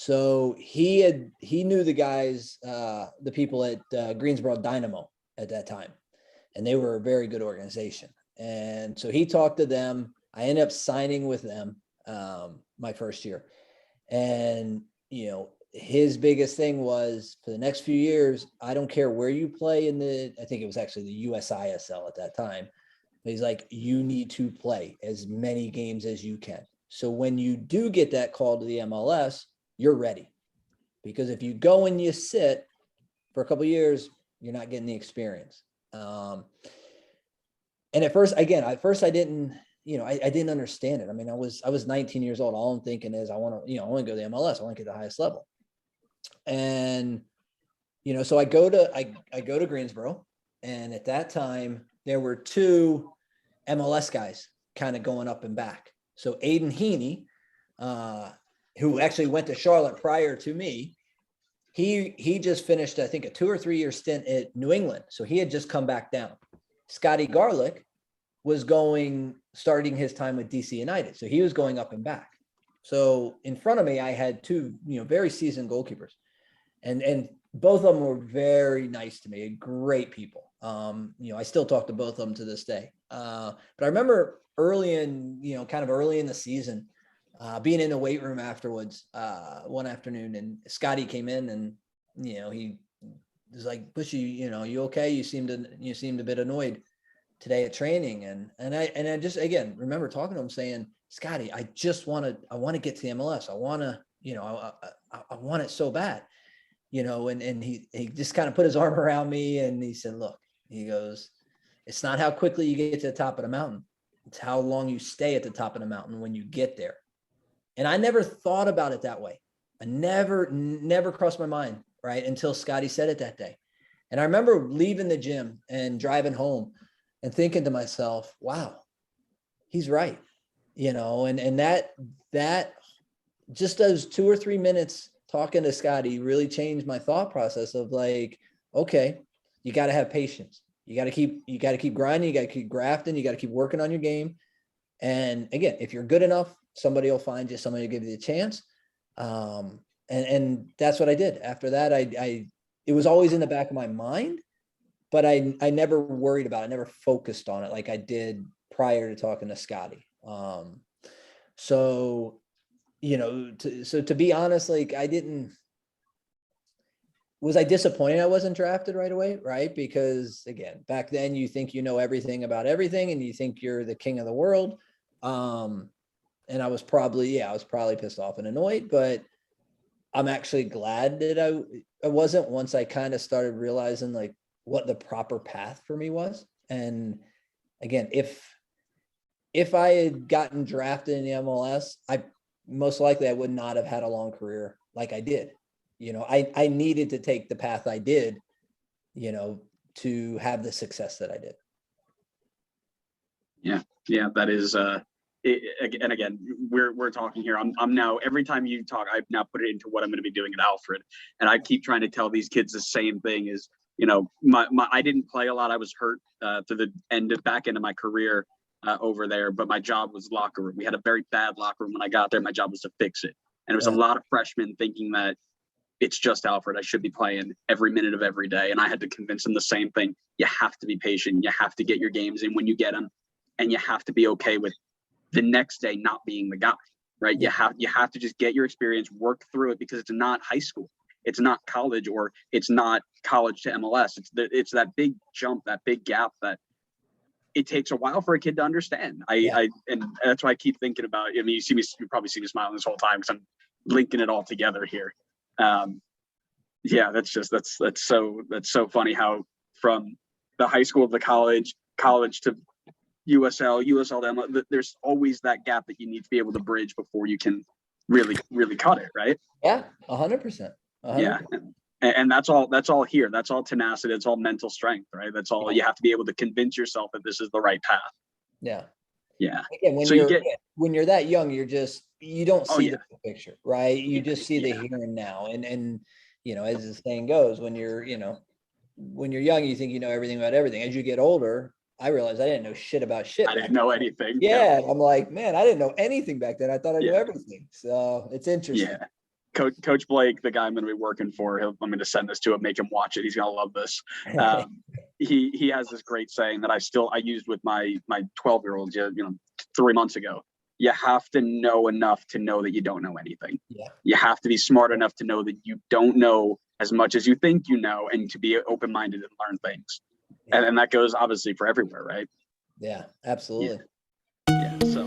So he knew the guys, the people at Greensboro Dynamo at that time, and they were a very good organization. And so he talked to them. I ended up signing with them my first year. And, his biggest thing was for the next few years, I don't care where you play I think it was actually the USISL at that time. But he's like, you need to play as many games as you can. So when you do get that call to the MLS, you're ready. Because if you go and you sit for a couple of years, you're not getting the experience. And at first I didn't, I didn't understand it. I mean, I was 19 years old. All I'm thinking is I want to go to the MLS. I want to get the highest level. And, so I go to Greensboro, and at that time there were two MLS guys kind of going up and back. So Aiden Heaney, who actually went to Charlotte prior to me, he just finished, I think, a 2 or 3 year stint at New England. So he had just come back down. Scotty Garlick was starting his time with DC United. So he was going up and back. So in front of me, I had two, very seasoned goalkeepers, and both of them were very nice to me, great people. I still talk to both of them to this day. But I remember early in the season, being in the weight room afterwards, one afternoon, and Scotty came in, and, he was like, "Bushy, you okay? You seemed a bit annoyed today at training." And I just, again, remember talking to him saying, "Scotty, I want to get to the MLS. I want to, I want it so bad, and he just kind of put his arm around me, and he said, "Look," he goes, "it's not how quickly you get to the top of the mountain. It's how long you stay at the top of the mountain when you get there." And I never thought about it that way. I never crossed my mind, right, until Scotty said it that day. And I remember leaving the gym and driving home and thinking to myself, wow, he's right. And that just those 2 or 3 minutes talking to Scotty really changed my thought process of like, okay, you got to have patience. You got to keep grinding. You got to keep grafting. You got to keep working on your game. And again, if you're good enough, somebody will find you, somebody will give you the chance. And that's what I did. After that, it was always in the back of my mind, but I never worried about it. I never focused on it like I did prior to talking to Scotty. So to be honest, like was I disappointed I wasn't drafted right away? Right. Because again, back then you think you know everything about everything and you think you're the king of the world. And I was probably pissed off and annoyed, but I'm actually glad that I wasn't, once I kind of started realizing like what the proper path for me was. And again, if I had gotten drafted in the MLS, I would not have had a long career like I did. I needed to take the path I did, to have the success that I did. Yeah, that is, and again, we're talking here. I'm now, every time you talk, I've now put it into what I'm going to be doing at Alfred. And I keep trying to tell these kids the same thing is, I didn't play a lot. I was hurt to the back end of my career over there, but my job was locker room. We had a very bad locker room when I got there. My job was to fix it. And it was a lot of freshmen thinking that it's just Alfred. I should be playing every minute of every day. And I had to convince them the same thing. You have to be patient. You have to get your games in when you get them. And you have to be okay with the next day not being the guy, right? You have to just get your experience, work through it, because it's not high school. It's not college, or it's not college to MLS. It's that big jump, that big gap that it takes a while for a kid to understand. And that's why I keep thinking about, you probably see me smiling this whole time because I'm linking it all together here. That's so funny how from the high school to the college to USL to MLS, there's always that gap that you need to be able to bridge before you can really cut it, right? Yeah, 100%. Yeah, and that's all here. That's all tenacity. It's all mental strength, right? That's all. You have to be able to convince yourself that this is the right path. Yeah. Again, when you're that young, you don't see the picture, right? You just see the here and now. And as the saying goes, when you're young, you think you know everything about everything. As you get older, I realized I didn't know shit about shit. I didn't know anything. Yeah. I'm like, man, I didn't know anything back then. I thought I knew everything. So it's interesting. Coach Blake, the guy I'm going to be working for, I'm going to send this to him, make him watch it. He's going to love this. He has this great saying that I used with my 12-year-old, 3 months ago. You have to know enough to know that you don't know anything. Yeah. You have to be smart enough to know that you don't know as much as you think you know, and to be open-minded and learn things. Yeah. And that goes obviously for everywhere, right? Yeah, absolutely. Yeah. So